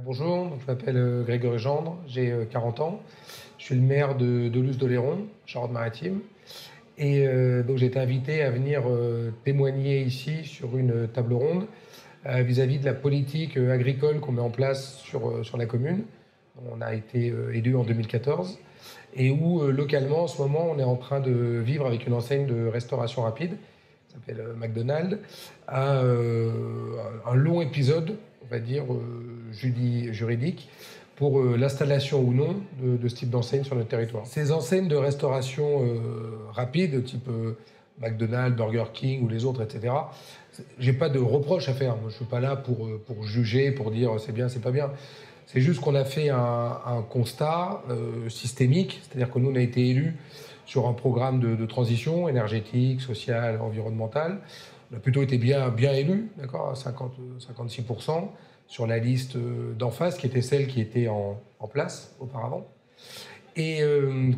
Bonjour, je m'appelle Grégory Gendre, j'ai 40 ans. Je suis le maire de Doluce-d'Oléron, Charente-Maritime. Et donc j'ai été invité à venir témoigner ici sur une table ronde vis-à-vis de la politique agricole qu'on met en place sur la commune. On a été élu en 2014 et où localement en ce moment on est en train de vivre avec une enseigne de restauration rapide qui s'appelle McDonald's, un long épisode, on va dire, juridique pour l'installation ou non de ce type d'enseigne sur notre territoire. Ces enseignes de restauration rapide, type McDonald's, Burger King ou les autres, etc., j'ai pas de reproche à faire. Moi, je suis pas là pour juger, pour dire c'est bien, c'est pas bien. C'est juste qu'on a fait un constat systémique, c'est-à-dire que nous, on a été élus sur un programme de transition énergétique, sociale, environnementale. On a plutôt été bien élus, d'accord, à 56% sur la liste d'en face, qui était celle qui était en place auparavant. Et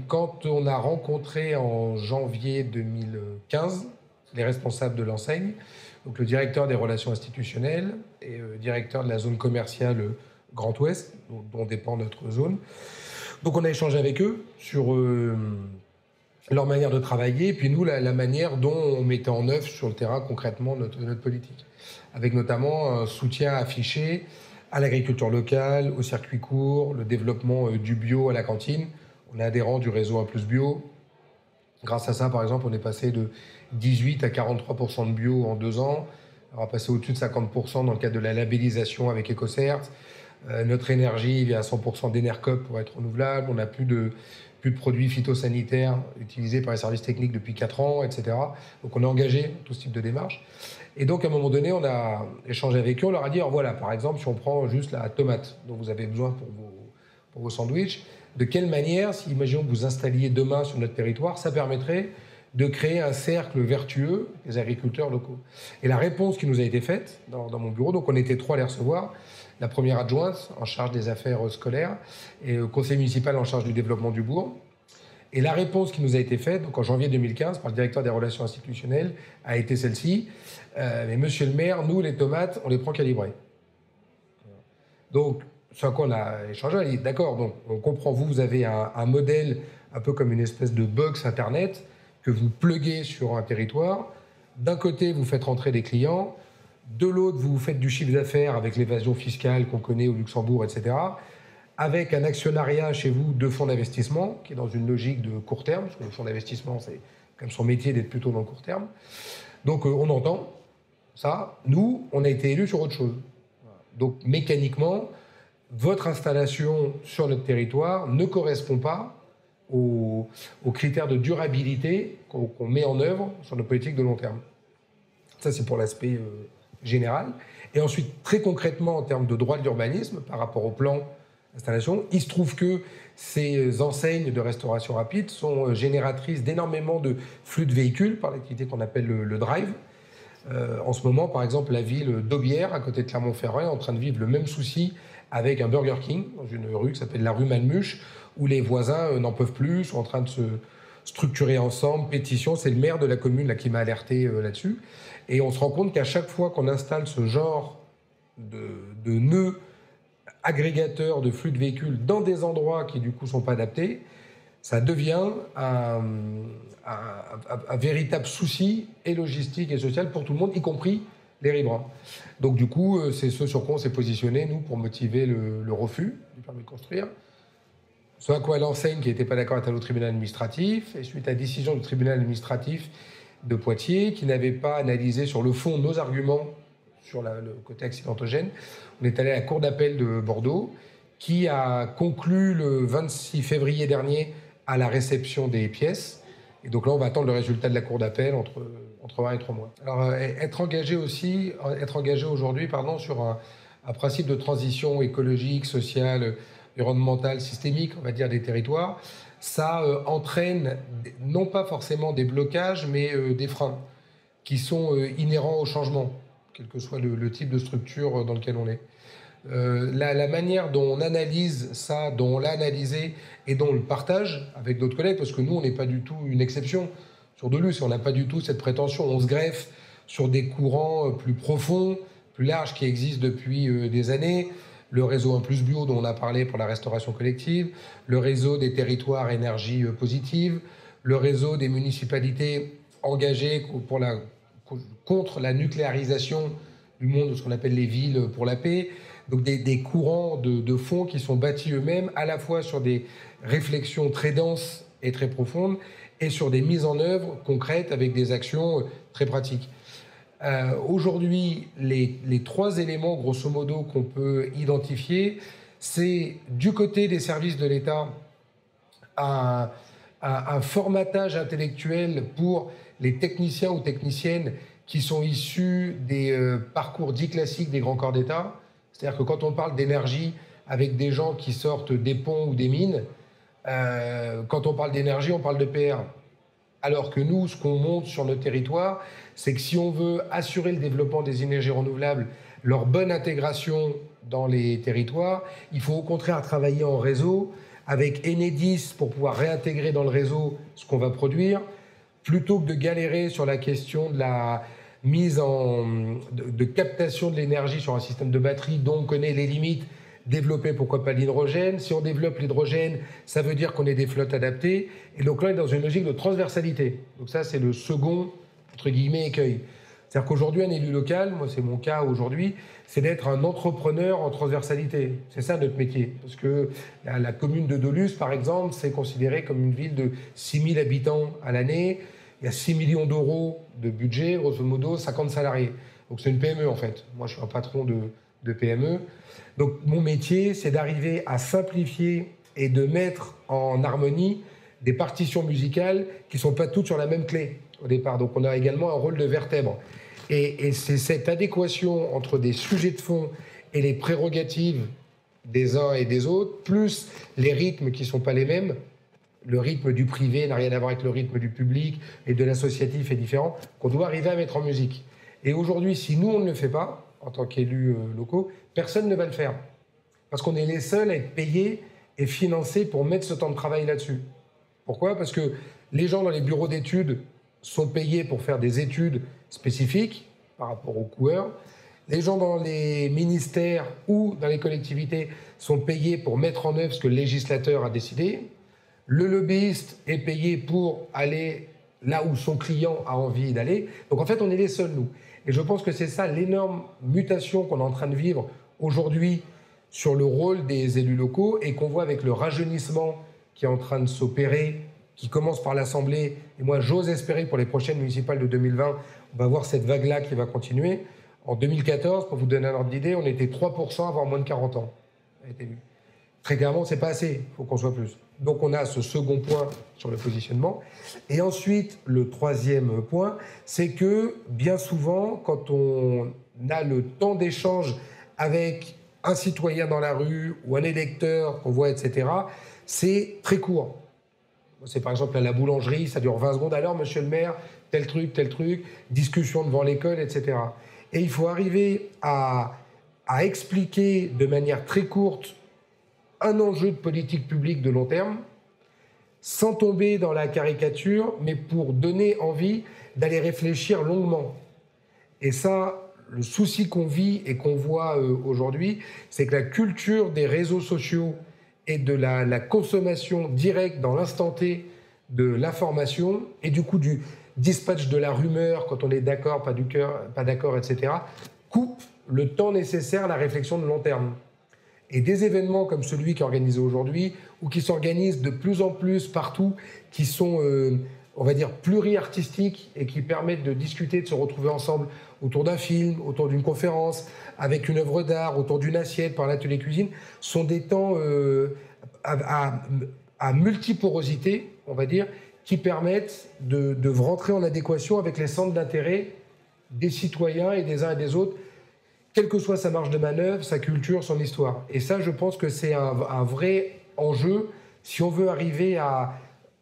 quand on a rencontré en janvier 2015 les responsables de l'enseigne, donc le directeur des relations institutionnelles et directeur de la zone commerciale Grand Ouest, dont dépend notre zone. Donc on a échangé avec eux sur leur manière de travailler, et puis nous, la manière dont on mettait en œuvre sur le terrain concrètement notre politique. Avec notamment un soutien affiché à l'agriculture locale, au circuit court, le développement du bio à la cantine. On est adhérent du réseau 1 + bio. Grâce à ça, par exemple, on est passé de 18 à 43% de bio en 2 ans. On va passer au-dessus de 50% dans le cadre de la labellisation avec EcoCert. Notre énergie vient à 100% d'Enercop pour être renouvelable. On n'a plus de produits phytosanitaires utilisés par les services techniques depuis 4 ans, etc. Donc on est engagé dans tout ce type de démarche. Et donc à un moment donné, on a échangé avec eux. On leur a dit, alors voilà, par exemple, si on prend juste la tomate dont vous avez besoin pour vos sandwichs, de quelle manière, si imaginons que vous installiez demain sur notre territoire, ça permettrait de créer un cercle vertueux des agriculteurs locaux. Et la réponse qui nous a été faite dans mon bureau, donc on était 3 à les recevoir, la première adjointe en charge des affaires scolaires et le conseil municipal en charge du développement du bourg. Et la réponse qui nous a été faite, donc en janvier 2015, par le directeur des relations institutionnelles, a été celle-ci. Mais monsieur le maire, nous, les tomates, on les prend calibrées. Donc, sur quoi on a échangé, on a dit, d'accord, donc on comprend, vous avez un modèle un peu comme une espèce de box Internet que vous pluguez sur un territoire. D'un côté, vous faites rentrer des clients. De l'autre, vous faites du chiffre d'affaires avec l'évasion fiscale qu'on connaît au Luxembourg, etc. Avec un actionnariat chez vous de fonds d'investissement qui est dans une logique de court terme, parce que le fonds d'investissement, c'est comme son métier d'être plutôt dans le court terme. Donc on entend ça. Nous, on a été élus sur autre chose. Donc mécaniquement, votre installation sur notre territoire ne correspond pas aux critères de durabilité qu'on met en œuvre sur nos politiques de long terme. Ça, c'est pour l'aspect général. Et ensuite, très concrètement, en termes de droit de l'urbanisme, par rapport au plan d'installation, il se trouve que ces enseignes de restauration rapide sont génératrices d'énormément de flux de véhicules par l'activité qu'on appelle le drive. En ce moment, par exemple, la ville d'Aubière, à côté de Clermont-Ferrand, est en train de vivre le même souci avec un Burger King, dans une rue qui s'appelle la rue Malmuche, où les voisins n'en peuvent plus, sont en train de se structurer ensemble, pétition. C'est le maire de la commune là, qui m'a alerté là-dessus. Et on se rend compte qu'à chaque fois qu'on installe ce genre de nœuds agrégateurs de flux de véhicules dans des endroits qui, du coup, ne sont pas adaptés, ça devient un véritable souci et logistique et social pour tout le monde, y compris les riverains. Donc du coup, c'est ce sur quoi on s'est positionné, nous, pour motiver le refus du permis de construire. Ce à quoi l'enseigne qui n'était pas d'accord est allée au tribunal administratif, et suite à la décision du tribunal administratif de Poitiers, qui n'avait pas analysé sur le fond nos arguments sur le côté accidentogène, on est allé à la cour d'appel de Bordeaux, qui a conclu le 26 février dernier à la réception des pièces. Et donc là, on va attendre le résultat de la cour d'appel entre 1 et 3 mois. Alors, être engagé aujourd'hui, sur un principe de transition écologique, sociale, environnementale, systémique, on va dire, des territoires, ça entraîne non pas forcément des blocages, mais des freins qui sont inhérents au changement, quel que soit le type de structure dans lequel on est. La manière dont on analyse ça, dont on l'a analysé et dont on le partage avec d'autres collègues, parce que nous, on n'est pas du tout une exception sur Doluce, on n'a pas du tout cette prétention, on se greffe sur des courants plus profonds, plus larges, qui existent depuis des années. le réseau 1+ Bio dont on a parlé pour la restauration collective, le réseau des territoires énergie positive, le réseau des municipalités engagées contre la nucléarisation du monde, ce qu'on appelle les villes pour la paix. Donc des courants de fond qui sont bâtis eux-mêmes à la fois sur des réflexions très denses et très profondes et sur des mises en œuvre concrètes avec des actions très pratiques. Aujourd'hui, les 3 éléments, grosso modo, qu'on peut identifier, c'est du côté des services de l'État un formatage intellectuel pour les techniciens ou techniciennes qui sont issus des parcours dits classiques des grands corps d'État. C'est-à-dire que quand on parle d'énergie avec des gens qui sortent des ponts ou des mines, quand on parle d'énergie, on parle de PR. Alors que nous, ce qu'on montre sur notre territoire, c'est que si on veut assurer le développement des énergies renouvelables, leur bonne intégration dans les territoires, il faut au contraire travailler en réseau avec Enedis pour pouvoir réintégrer dans le réseau ce qu'on va produire, plutôt que de galérer sur la question de la mise de captation de l'énergie sur un système de batterie dont on connaît les limites. Développer, pourquoi pas, l'hydrogène. Si on développe l'hydrogène, ça veut dire qu'on ait des flottes adaptées. Et donc là, on est dans une logique de transversalité. Donc ça, c'est le second, entre guillemets, écueil. C'est-à-dire qu'aujourd'hui, un élu local, moi c'est mon cas aujourd'hui, c'est d'être un entrepreneur en transversalité. C'est ça notre métier. Parce que la commune de Dolus, par exemple, c'est considéré comme une ville de 6000 habitants à l'année. Il y a 6 millions d'euros de budget, grosso modo, 50 salariés. Donc c'est une PME en fait. Moi, je suis un patron de PME. Donc mon métier, c'est d'arriver à simplifier et de mettre en harmonie des partitions musicales qui ne sont pas toutes sur la même clé au départ. Donc on a également un rôle de vertèbre. Et c'est cette adéquation entre des sujets de fond et les prérogatives des uns et des autres, plus les rythmes qui ne sont pas les mêmes. Le rythme du privé n'a rien à voir avec le rythme du public et de l'associatif est différent, qu'on doit arriver à mettre en musique. Et aujourd'hui, si nous, on ne le fait pas, en tant qu'élus locaux, personne ne va le faire. Parce qu'on est les seuls à être payés et financés pour mettre ce temps de travail là-dessus. Pourquoi ? Parce que les gens dans les bureaux d'études sont payés pour faire des études spécifiques par rapport aux coureurs. Les gens dans les ministères ou dans les collectivités sont payés pour mettre en œuvre ce que le législateur a décidé. Le lobbyiste est payé pour aller là où son client a envie d'aller. Donc en fait, on est les seuls, nous. Et je pense que c'est ça l'énorme mutation qu'on est en train de vivre aujourd'hui sur le rôle des élus locaux et qu'on voit avec le rajeunissement qui est en train de s'opérer, qui commence par l'Assemblée. Et moi, j'ose espérer que pour les prochaines municipales de 2020, on va voir cette vague-là qui va continuer. En 2014, pour vous donner un ordre d'idée, on était 3% à avoir moins de 40 ans. Très clairement, c'est pas assez, il faut qu'on soit plus. Donc on a ce second point sur le positionnement. Et ensuite, le troisième point, c'est que bien souvent, quand on a le temps d'échange avec un citoyen dans la rue ou un électeur qu'on voit, etc., c'est très court. C'est par exemple à la boulangerie, ça dure 20 secondes. Alors, monsieur le maire, tel truc, discussion devant l'école, etc. Et il faut arriver à expliquer de manière très courte un enjeu de politique publique de long terme, sans tomber dans la caricature, mais pour donner envie d'aller réfléchir longuement. Et ça, le souci qu'on vit et qu'on voit aujourd'hui, c'est que la culture des réseaux sociaux et de la consommation directe dans l'instant T de l'information, et du coup du dispatch de la rumeur, quand on est d'accord, pas d'accord, etc., coupe le temps nécessaire à la réflexion de long terme. Et des événements comme celui qui est organisé aujourd'hui, ou qui s'organisent de plus en plus partout, qui sont, on va dire, pluri-artistiques et qui permettent de discuter, de se retrouver ensemble autour d'un film, autour d'une conférence, avec une œuvre d'art, autour d'une assiette, par l'atelier cuisine, sont des temps à multiporosité, on va dire, qui permettent de rentrer en adéquation avec les centres d'intérêt des citoyens et des uns et des autres, quelle que soit sa marge de manœuvre, sa culture, son histoire. Et ça, je pense que c'est un vrai enjeu si on veut arriver à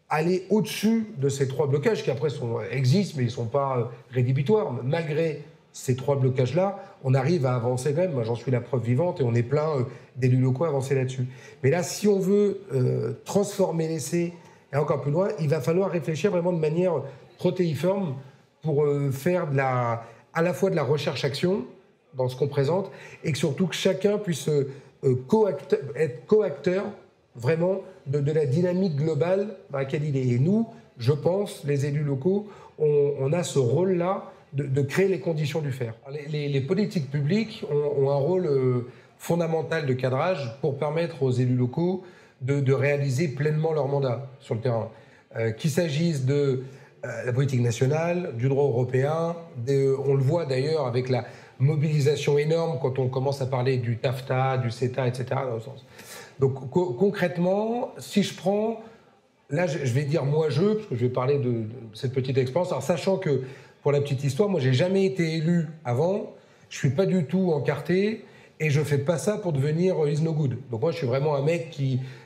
aller au-dessus de ces 3 blocages qui après existent, mais ils ne sont pas rédhibitoires. Malgré ces 3 blocages-là, on arrive à avancer quand même. Moi, j'en suis la preuve vivante et on est plein d'élus locaux à avancer là-dessus. Mais là, si on veut transformer l'essai et encore plus loin, il va falloir réfléchir vraiment de manière protéiforme pour faire à la fois de la recherche-action dans ce qu'on présente, et que surtout que chacun puisse être co-acteur vraiment de la dynamique globale dans laquelle il est. Et nous, je pense, les élus locaux, on a ce rôle-là de créer les conditions du faire. Les politiques publiques ont un rôle fondamental de cadrage pour permettre aux élus locaux de réaliser pleinement leur mandat sur le terrain. Qu'il s'agisse de la politique nationale, du droit européen, on le voit d'ailleurs avec la mobilisation énorme quand on commence à parler du TAFTA, du CETA, etc. Dans le sens. Donc concrètement, si je prends, là je vais dire parce que je vais parler de cette petite expérience, alors sachant que, pour la petite histoire, moi j'ai jamais été élu avant, je suis pas du tout encarté, et je fais pas ça pour devenir is no good. Donc moi je suis vraiment un mec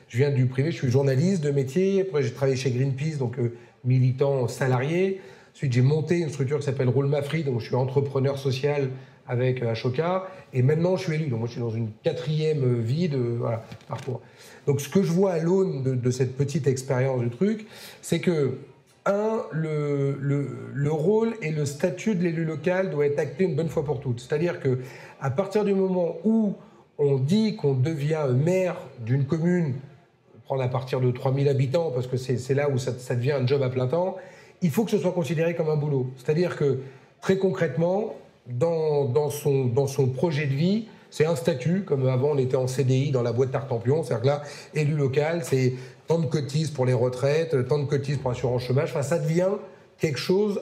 je viens du privé, je suis journaliste de métier, après j'ai travaillé chez Greenpeace, donc militant salarié. Ensuite j'ai monté une structure qui s'appelle Roule Ma Free, donc je suis entrepreneur social avec Ashoka, et maintenant je suis élu. Donc moi je suis dans une 4e vie de parcours. Donc ce que je vois à l'aune de cette petite expérience du truc, c'est que le rôle et le statut de l'élu local doit être acté une bonne fois pour toutes. C'est-à-dire qu'à partir du moment où on dit qu'on devient maire d'une commune, prendre à partir de 3000 habitants, parce que c'est là où ça devient un job à plein temps, il faut que ce soit considéré comme un boulot. C'est-à-dire que, très concrètement, dans son projet de vie, c'est un statut, comme avant on était en CDI dans la boîte Tartampion, c'est-à-dire que là, élu local, c'est tant de cotises pour les retraites, tant de cotises pour l'assurance chômage, enfin ça devient quelque chose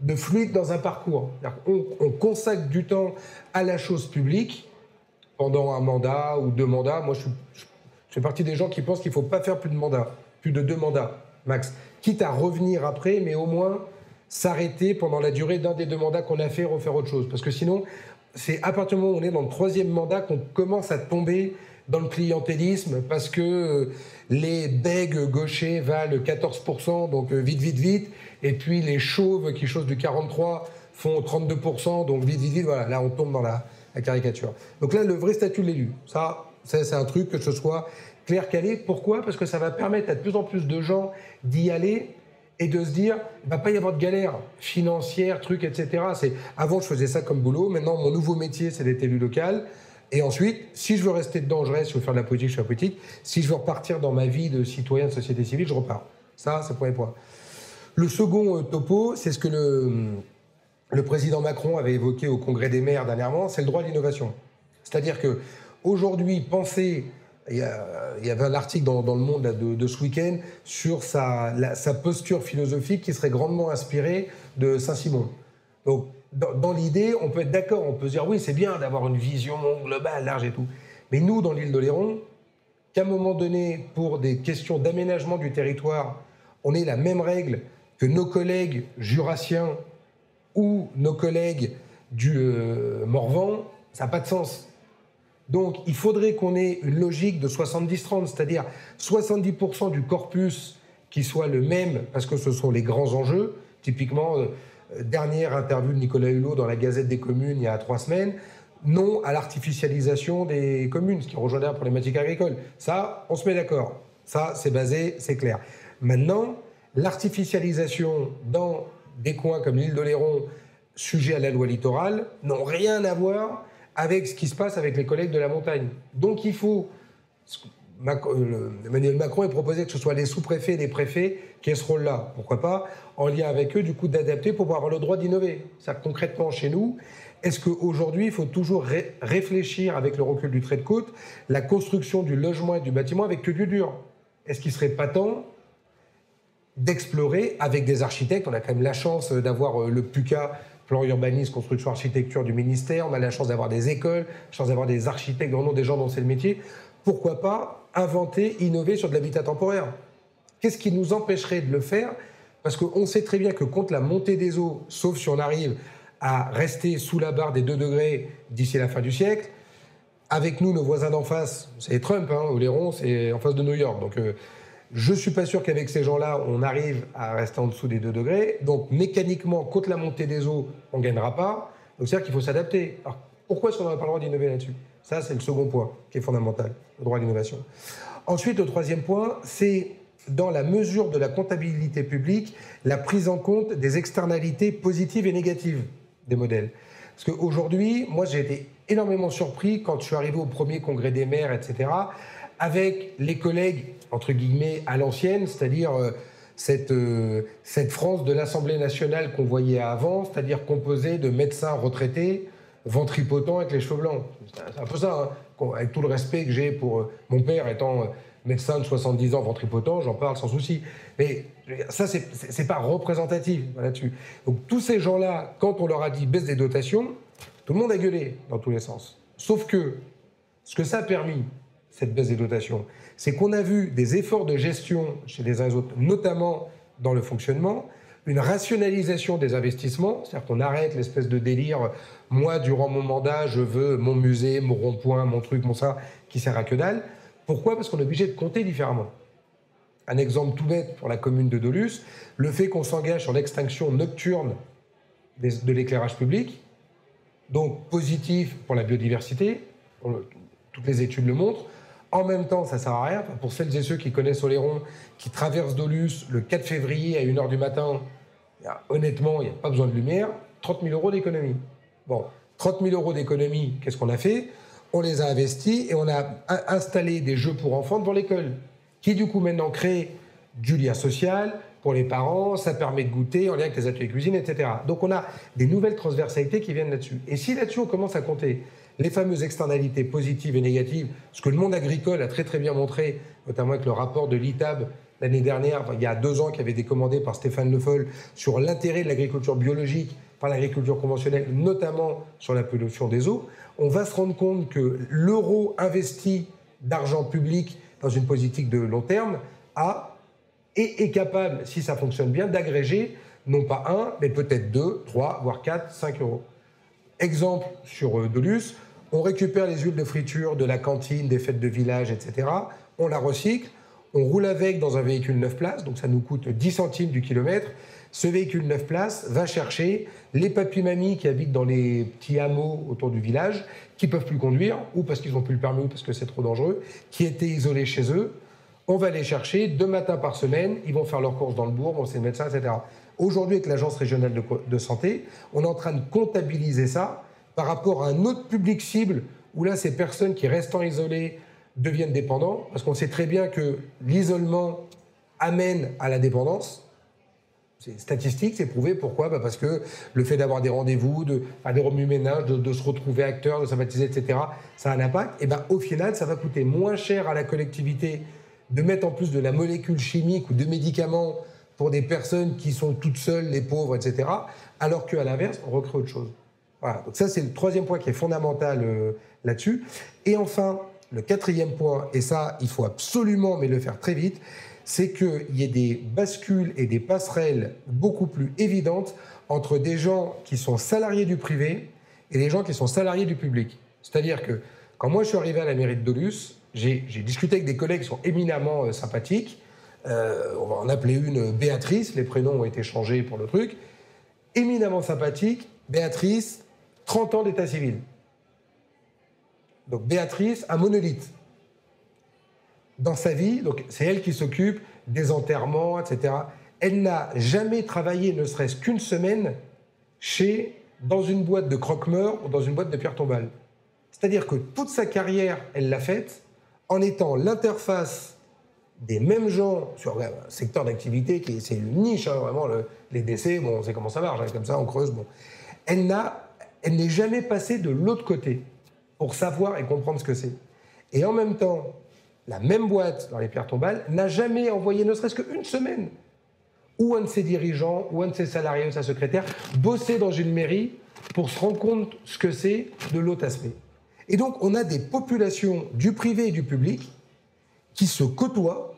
de fluide dans un parcours. On consacre du temps à la chose publique pendant un mandat ou 2 mandats. Moi, je fais partie des gens qui pensent qu'il ne faut pas faire plus de 2 mandats, max. Quitte à revenir après, mais au moins s'arrêter pendant la durée d'un des 2 mandats qu'on a fait, refaire autre chose. Parce que sinon, c'est à partir du moment où on est dans le 3e mandat qu'on commence à tomber dans le clientélisme, parce que les bègues gauchers valent 14%, donc vite, et puis les chauves qui chaussent du 43 font 32%, donc vite, voilà, là on tombe dans la caricature. Donc là, le vrai statut de l'élu, ça c'est un truc, que ce soit clair, calé. Pourquoi ? Parce que ça va permettre à de plus en plus de gens d'y aller et de se dire, il ne va pas y avoir de galère financière, trucs, etc. Avant, je faisais ça comme boulot. Maintenant, mon nouveau métier, c'est d'être élu local. Et ensuite, si je veux rester dedans, je reste. Si je veux faire de la politique, je fais de la politique. Si je veux repartir dans ma vie de citoyen de société civile, je repars. Ça, c'est le premier point. Le second topo, c'est ce que le président Macron avait évoqué au Congrès des maires dernièrement, c'est le droit à l'innovation. C'est-à-dire qu'aujourd'hui, penser... Il y avait un article dans Le Monde là, de ce week-end sur sa posture philosophique qui serait grandement inspirée de Saint-Simon. Donc, dans l'idée, on peut être d'accord, on peut se dire oui, c'est bien d'avoir une vision globale, large et tout. Mais nous, dans l'île d'Oléron, qu'à un moment donné, pour des questions d'aménagement du territoire, on ait la même règle que nos collègues jurassiens ou nos collègues du Morvan, ça n'a pas de sens. Donc, il faudrait qu'on ait une logique de 70-30, c'est-à-dire 70% du corpus qui soit le même, parce que ce sont les grands enjeux. Typiquement, dernière interview de Nicolas Hulot dans la Gazette des communes il y a 3 semaines, non à l'artificialisation des communes, ce qui rejoint la problématique agricole. Ça, on se met d'accord. Ça, c'est basé, c'est clair. Maintenant, l'artificialisation dans des coins comme l'île d'Oléron, sujet à la loi littorale, n'ont rien à voir avec ce qui se passe avec les collègues de la montagne. Donc il faut... Emmanuel Macron a proposé que ce soit les sous-préfets et les préfets qui aient ce rôle-là. Pourquoi pas, en lien avec eux, du coup, d'adapter pour pouvoir avoir le droit d'innover. C'est-à-dire, concrètement, chez nous, est-ce qu'aujourd'hui, il faut toujours réfléchir, avec le recul du trait de côte, la construction du logement et du bâtiment avec que du dur ? Est-ce qu'il ne serait pas temps d'explorer avec des architectes ? On a quand même la chance d'avoir le PUCA, plan urbanisme, construction, architecture du ministère. On a la chance d'avoir des écoles, la chance d'avoir des architectes, vraiment des gens dont c'est le métier. Pourquoi pas inventer, innover sur de l'habitat temporaire ? Qu'est-ce qui nous empêcherait de le faire ? Parce qu'on sait très bien que contre la montée des eaux, sauf si on arrive à rester sous la barre des 2 degrés d'ici la fin du siècle, avec nous, nos voisins d'en face, c'est Trump, Oléron, c'est en face de New York. Donc je ne suis pas sûr qu'avec ces gens-là, on arrive à rester en dessous des 2 degrés. Donc mécaniquement, contre la montée des eaux, on ne gagnera pas. Donc c'est-à-dire qu'il faut s'adapter. Alors pourquoi est-ce qu'on n'aurait pas le droit d'innover là-dessus ? Ça, c'est le second point qui est fondamental, le droit à l'innovation. Ensuite, le troisième point, c'est dans la mesure de la comptabilité publique, la prise en compte des externalités positives et négatives des modèles. Parce qu'aujourd'hui, moi, j'ai été énormément surpris quand je suis arrivé au premier congrès des maires, etc., avec les collègues, entre guillemets, à l'ancienne, c'est-à-dire cette France de l'Assemblée nationale qu'on voyait avant, c'est-à-dire composée de médecins retraités, ventripotents avec les cheveux blancs. C'est un peu ça, hein, avec tout le respect que j'ai pour mon père étant médecin de 70 ans, ventripotent, j'en parle sans souci. Mais ça, c'est pas représentatif là-dessus. Donc tous ces gens-là, quand on leur a dit baisse des dotations, tout le monde a gueulé dans tous les sens. Sauf que ce que ça a permis, cette baisse des dotations, c'est qu'on a vu des efforts de gestion chez les uns et les autres, notamment dans le fonctionnement, une rationalisation des investissements, c'est-à-dire qu'on arrête l'espèce de délire, moi, durant mon mandat, je veux mon musée, mon rond-point, mon truc, mon ça, qui sert à que dalle. Pourquoi ? Parce qu'on est obligé de compter différemment. Un exemple tout bête pour la commune de Dolusse, le fait qu'on s'engage sur l'extinction nocturne de l'éclairage public, donc positif pour la biodiversité, toutes les études le montrent. En même temps, ça ne sert à rien. Pour celles et ceux qui connaissent Oléron, qui traversent Dolusse le 4 février à 1h du matin, honnêtement, il n'y a pas besoin de lumière, 30 000 € d'économie. Bon, 30 000 € d'économie, qu'est-ce qu'on a fait ? On les a investis et on a installé des jeux pour enfants devant l'école, qui du coup maintenant créent du lien social pour les parents, ça permet de goûter en lien avec les ateliers cuisine, etc. Donc on a des nouvelles transversalités qui viennent là-dessus. Et si là-dessus on commence à compter les fameuses externalités positives et négatives, ce que le monde agricole a très très bien montré, notamment avec le rapport de l'ITAB l'année dernière, il y a 2 ans, qui avait été commandé par Stéphane Le Foll, sur l'intérêt de l'agriculture biologique par l'agriculture conventionnelle, notamment sur la pollution des eaux, on va se rendre compte que l'euro investi d'argent public dans une politique de long terme est capable, si ça fonctionne bien, d'agréger non pas 1, mais peut-être 2, 3, voire 4, 5 euros. Exemple sur Dolusse, on récupère les huiles de friture de la cantine, des fêtes de village, etc. On la recycle, on roule avec dans un véhicule 9 places, donc ça nous coûte 10 centimes du kilomètre. Ce véhicule 9 places va chercher les papis-mamies qui habitent dans les petits hameaux autour du village, qui ne peuvent plus conduire, ou parce qu'ils n'ont plus le permis, ou parce que c'est trop dangereux, qui étaient isolés chez eux. On va les chercher 2 matins par semaine, ils vont faire leurs courses dans le bourg, vont chez le médecin, etc. Aujourd'hui, avec l'Agence régionale de santé, on est en train de comptabiliser ça par rapport à un autre public cible, où là, ces personnes qui, restant isolées, deviennent dépendants, parce qu'on sait très bien que l'isolement amène à la dépendance. C'est statistique, c'est prouvé. Pourquoi ? Parce que le fait d'avoir des rendez-vous, des remue-ménages, de se retrouver acteur, de sympathiser, etc., ça a un impact. Et au final, ça va coûter moins cher à la collectivité de mettre en plus de la molécule chimique ou de médicaments pour des personnes qui sont toutes seules, les pauvres, etc., alors qu'à l'inverse, on recrée autre chose. Voilà. Donc ça, c'est le 3e point qui est fondamental là-dessus. Et enfin, le 4e point, et ça, il faut absolument, mais le faire très vite, c'est qu'il y ait des bascules et des passerelles beaucoup plus évidentes entre des gens qui sont salariés du privé et des gens qui sont salariés du public. C'est-à-dire que quand moi je suis arrivé à la mairie de Dolusse, j'ai discuté avec des collègues qui sont éminemment sympathiques. On va en appeler une Béatrice, les prénoms ont été changés pour le truc. Éminemment sympathique, Béatrice, 30 ans d'état civil. Donc Béatrice, un monolithe. Dans sa vie, donc c'est elle qui s'occupe des enterrements, etc. Elle n'a jamais travaillé, ne serait-ce qu'une semaine, dans une boîte de croque-mort ou dans une boîte de pierre tombale. C'est-à-dire que toute sa carrière, elle l'a faite en étant l'interface des mêmes gens sur un secteur d'activité qui c'est une niche, hein, vraiment, les décès, bon, on sait comment ça marche, hein, comme ça, on creuse, bon. Elle n'est jamais passée de l'autre côté pour savoir et comprendre ce que c'est. Et en même temps, la même boîte dans les pierres tombales n'a jamais envoyé ne serait-ce qu'une semaine ou un de ses dirigeants, ou un de ses salariés, ou sa secrétaire, bosser dans une mairie pour se rendre compte ce que c'est de l'autre aspect. Et donc, on a des populations du privé et du public qui se côtoient,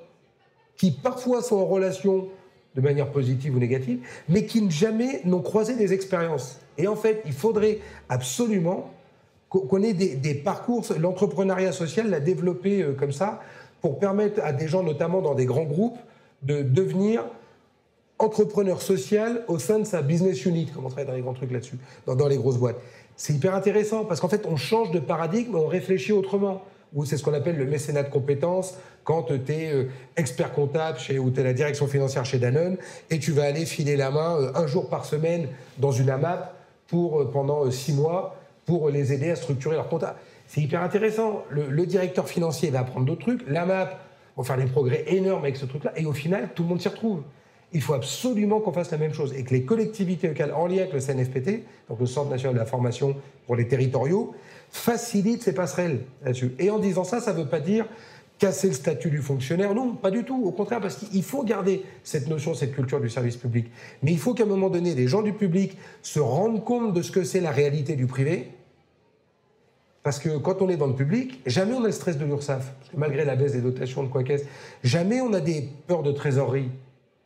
qui parfois sont en relation de manière positive ou négative, mais qui jamais n'ont croisé des expériences. Et en fait, il faudrait absolument qu'on ait des parcours, l'entrepreneuriat social l'a développé comme ça, pour permettre à des gens, notamment dans des grands groupes, de devenir entrepreneur social au sein de sa business unit, comme on travaille dans les grands trucs là-dessus, dans les grosses boîtes. C'est hyper intéressant, parce qu'en fait, on change de paradigme, on réfléchit autrement. Ou c'est ce qu'on appelle le mécénat de compétences, quand tu es expert comptable ou tu es la direction financière chez Danone, et tu vas aller filer la main un jour par semaine dans une AMAP pendant 6 mois pour les aider à structurer leur compta. C'est hyper intéressant. Le directeur financier va apprendre d'autres trucs. La MAP va faire des progrès énormes avec ce truc-là. Et au final, tout le monde s'y retrouve. Il faut absolument qu'on fasse la même chose et que les collectivités locales, en lien avec le CNFPT, donc le Centre national de la formation pour les territoriaux, facilitent ces passerelles là-dessus. Et en disant ça, ça ne veut pas dire casser le statut du fonctionnaire. Non, pas du tout. Au contraire, parce qu'il faut garder cette notion, cette culture du service public. Mais il faut qu'à un moment donné, les gens du public se rendent compte de ce que c'est la réalité du privé. Parce que quand on est dans le public, jamais on a le stress de l'URSSAF. Parce que malgré la baisse des dotations de quoi qu'est-ce, jamais on a des peurs de trésorerie.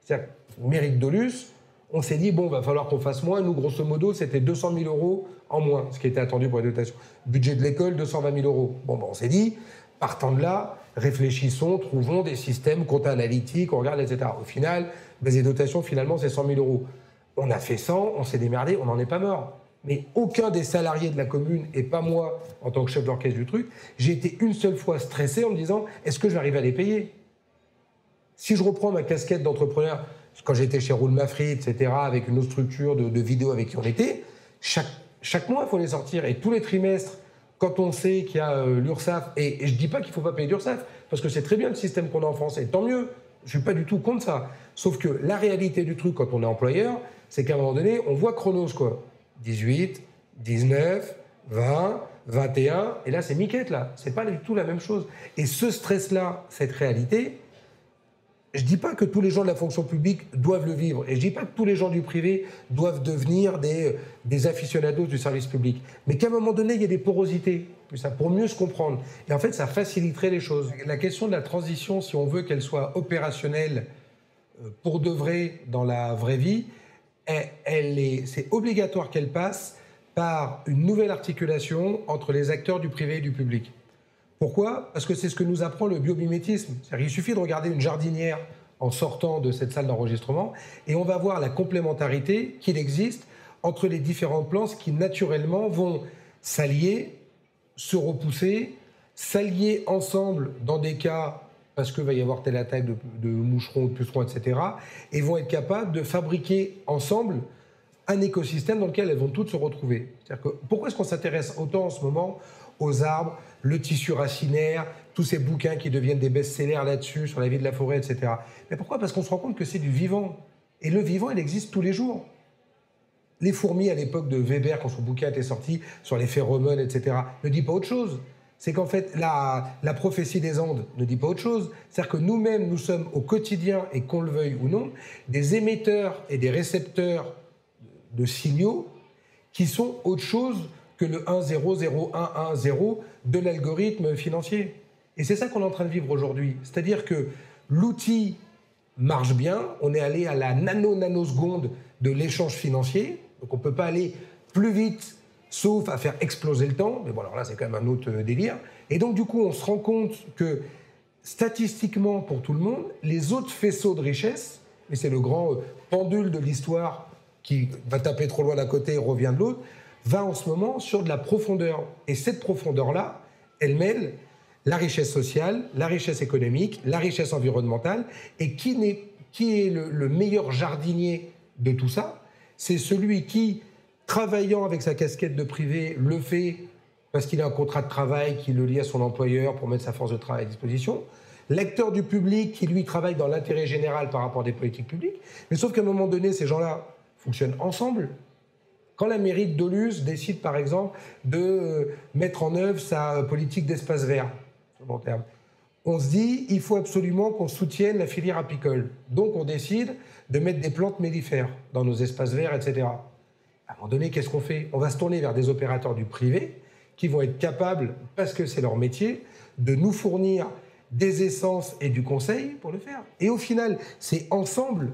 C'est-à-dire, mérite Dolus, on s'est dit, bon, va falloir qu'on fasse moins. Nous, grosso modo, c'était 200 000 euros en moins, ce qui était attendu pour les dotations. Budget de l'école, 220 000 euros. Bon, on s'est dit, partant de là, réfléchissons, trouvons des systèmes, compte analytique, on regarde, etc. Au final, baisse des dotations, finalement, c'est 100 000 euros. On a fait 100, on s'est démerdé, on n'en est pas mort. Mais aucun des salariés de la commune, et pas moi, en tant que chef d'orchestre du truc, j'ai été une seule fois stressé en me disant, est-ce que je vais arriver à les payer ? Si je reprends ma casquette d'entrepreneur, quand j'étais chez Roule Mafri, etc., avec une autre structure de vidéos avec qui on était, chaque mois, il faut les sortir. Et tous les trimestres, quand on sait qu'il y a l'URSSAF, et je ne dis pas qu'il ne faut pas payer l'URSSAF, parce que c'est très bien le système qu'on a en France, et tant mieux, je ne suis pas du tout contre ça. Sauf que la réalité du truc, quand on est employeur, c'est qu'à un moment donné, on voit Chronos, quoi. 18, 19, 20, 21, et là, c'est miquette, là. C'est pas du tout la même chose. Et ce stress-là, cette réalité, je ne dis pas que tous les gens de la fonction publique doivent le vivre, et je ne dis pas que tous les gens du privé doivent devenir des aficionados du service public, mais qu'à un moment donné, il y a des porosités, pour mieux se comprendre. Et en fait, ça faciliterait les choses. La question de la transition, si on veut qu'elle soit opérationnelle pour de vrai dans la vraie vie, c'est obligatoire qu'elle passe par une nouvelle articulation entre les acteurs du privé et du public. Pourquoi ? Parce que c'est ce que nous apprend le biomimétisme. Il suffit de regarder une jardinière en sortant de cette salle d'enregistrement et on va voir la complémentarité qu'il existe entre les différentes plantes qui naturellement vont s'allier, se repousser, s'allier ensemble dans des cas parce qu'il va y avoir telle attaque de moucherons, de pucerons, etc. et vont être capables de fabriquer ensemble un écosystème dans lequel elles vont toutes se retrouver. C'est-à-dire que, pourquoi est-ce qu'on s'intéresse autant en ce moment aux arbres, le tissu racinaire, tous ces bouquins qui deviennent des best-sellers là-dessus, sur la vie de la forêt, etc. Mais pourquoi ? Parce qu'on se rend compte que c'est du vivant. Et le vivant, il existe tous les jours. Les fourmis, à l'époque de Weber, quand son bouquin était sorti, sur les phéromones, etc., ne dit pas autre chose. C'est qu'en fait, la prophétie des Andes ne dit pas autre chose. C'est-à-dire que nous-mêmes, nous sommes au quotidien, et qu'on le veuille ou non, des émetteurs et des récepteurs de signaux qui sont autre chose que le 1-0-0-1-1-0 de l'algorithme financier. Et c'est ça qu'on est en train de vivre aujourd'hui. C'est-à-dire que l'outil marche bien, on est allé à la nanoseconde de l'échange financier, donc on ne peut pas aller plus vite, sauf à faire exploser le temps, mais bon, alors là, c'est quand même un autre délire. Et donc, du coup, on se rend compte que, statistiquement, pour tout le monde, les autres faisceaux de richesse, et c'est le grand pendule de l'histoire qui va taper trop loin d'un côté et revient de l'autre, va en ce moment sur de la profondeur. Et cette profondeur-là, elle mêle la richesse sociale, la richesse économique, la richesse environnementale. Et qui est le meilleur jardinier de tout ça ? C'est celui qui, travaillant avec sa casquette de privé, le fait parce qu'il a un contrat de travail qui le lie à son employeur pour mettre sa force de travail à disposition. L'acteur du public qui, lui, travaille dans l'intérêt général par rapport à des politiques publiques. Mais sauf qu'à un moment donné, ces gens-là fonctionnent ensemble. Quand la mairie de Dolus décide, par exemple, de mettre en œuvre sa politique d'espace vert, sur long terme, on se dit il faut absolument qu'on soutienne la filière apicole. Donc on décide de mettre des plantes mellifères dans nos espaces verts, etc. À un moment donné, qu'est-ce qu'on fait ? On va se tourner vers des opérateurs du privé qui vont être capables, parce que c'est leur métier, de nous fournir des essences et du conseil pour le faire. Et au final, c'est ensemble,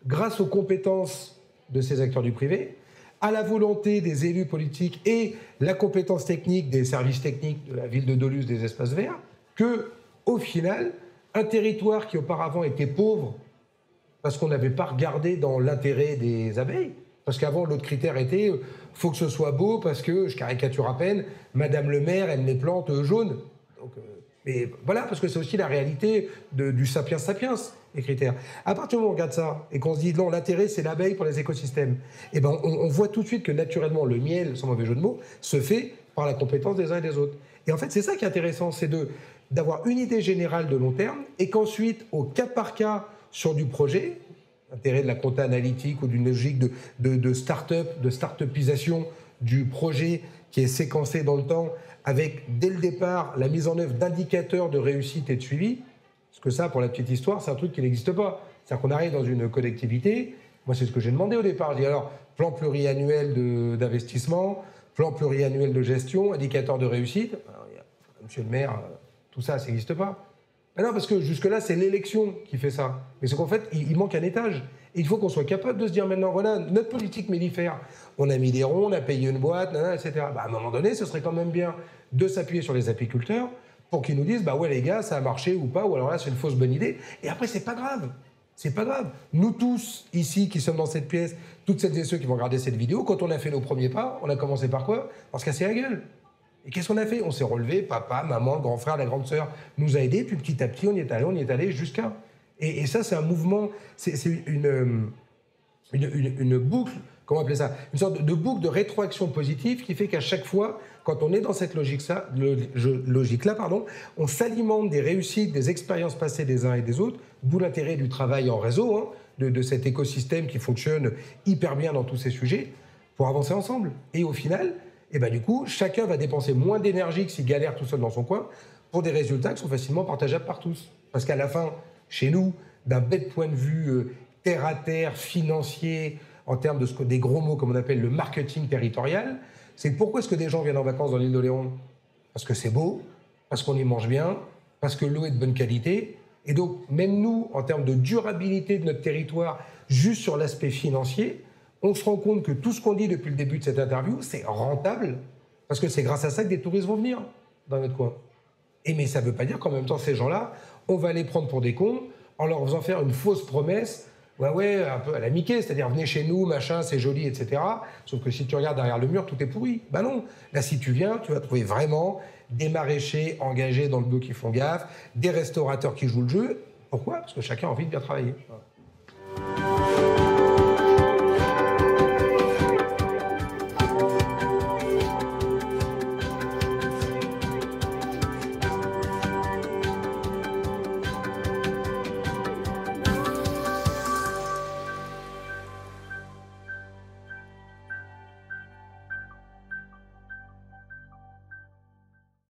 grâce aux compétences de ces acteurs du privé, à la volonté des élus politiques et la compétence technique des services techniques de la ville de Dolus des espaces verts, que, au final, un territoire qui auparavant était pauvre parce qu'on n'avait pas regardé dans l'intérêt des abeilles, parce qu'avant l'autre critère était faut que ce soit beau parce que, je caricature à peine, Madame le maire aime les plantes jaunes. Donc, Mais voilà, parce que c'est aussi la réalité du sapiens sapiens, les critères. À partir du moment où on regarde ça et qu'on se dit non, l'intérêt c'est l'abeille pour les écosystèmes, eh ben on voit tout de suite que naturellement le miel, sans mauvais jeu de mots, se fait par la compétence des uns et des autres. Et en fait, c'est ça qui est intéressant, c'est d'avoir une idée générale de long terme et qu'ensuite, au cas par cas, sur du projet, l'intérêt de la compta analytique ou d'une logique de start-up, de start-upisation du projet qui est séquencé dans le temps, avec dès le départ la mise en œuvre d'indicateurs de réussite et de suivi. Parce que ça, pour la petite histoire, c'est un truc qui n'existe pas. C'est-à-dire qu'on arrive dans une collectivité, moi c'est ce que j'ai demandé au départ, je dis alors, plan pluriannuel d'investissement, plan pluriannuel de gestion, indicateur de réussite. Alors, monsieur le maire, tout ça, ça n'existe pas. Ben non, parce que jusque-là, c'est l'élection qui fait ça. Mais c'est qu'en fait, il manque un étage. Et il faut qu'on soit capable de se dire maintenant, voilà, notre politique mellifère, on a mis des ronds, on a payé une boîte, etc. Ben, à un moment donné, ce serait quand même bien de s'appuyer sur les apiculteurs pour qu'ils nous disent, bah ouais les gars, ça a marché ou pas, ou alors là, c'est une fausse bonne idée. Et après, c'est pas grave. C'est pas grave. Nous tous, ici, qui sommes dans cette pièce, toutes celles et ceux qui vont regarder cette vidéo, quand on a fait nos premiers pas, on a commencé par quoi? Par se casser la gueule. Et qu'est-ce qu'on a fait? On s'est relevé, papa, maman, le grand frère, la grande sœur nous a aidés, puis petit à petit, on y est allé jusqu'à... Et ça, c'est un mouvement, c'est une boucle, comment appeler ça? Une sorte de boucle de rétroaction positive qui fait qu'à chaque fois, quand on est dans cette logique-là, on s'alimente des réussites, des expériences passées des uns et des autres, d'où l'intérêt du travail en réseau, hein, de cet écosystème qui fonctionne hyper bien dans tous ces sujets, pour avancer ensemble. Et au final, et ben du coup, chacun va dépenser moins d'énergie que s'il galère tout seul dans son coin, pour des résultats qui sont facilement partageables par tous. Parce qu'à la fin, chez nous, d'un bête point de vue terre-à-terre, financier, en termes des gros mots comme on appelle le marketing territorial, c'est pourquoi est-ce que des gens viennent en vacances dans l'île d'Oléron? Parce que c'est beau, parce qu'on y mange bien, parce que l'eau est de bonne qualité. Et donc, même nous, en termes de durabilité de notre territoire, juste sur l'aspect financier, on se rend compte que tout ce qu'on dit depuis le début de cette interview, c'est rentable, parce que c'est grâce à ça que des touristes vont venir dans notre coin. Mais ça ne veut pas dire qu'en même temps, ces gens-là, on va les prendre pour des cons en leur faisant faire une fausse promesse, ouais, un peu à la Mickey, c'est-à-dire venez chez nous, machin, c'est joli, etc. Sauf que si tu regardes derrière le mur, tout est pourri. Ben non. Là, si tu viens, tu vas trouver vraiment des maraîchers engagés dans le bio qui font gaffe, des restaurateurs qui jouent le jeu. Pourquoi? Parce que chacun a envie de bien travailler.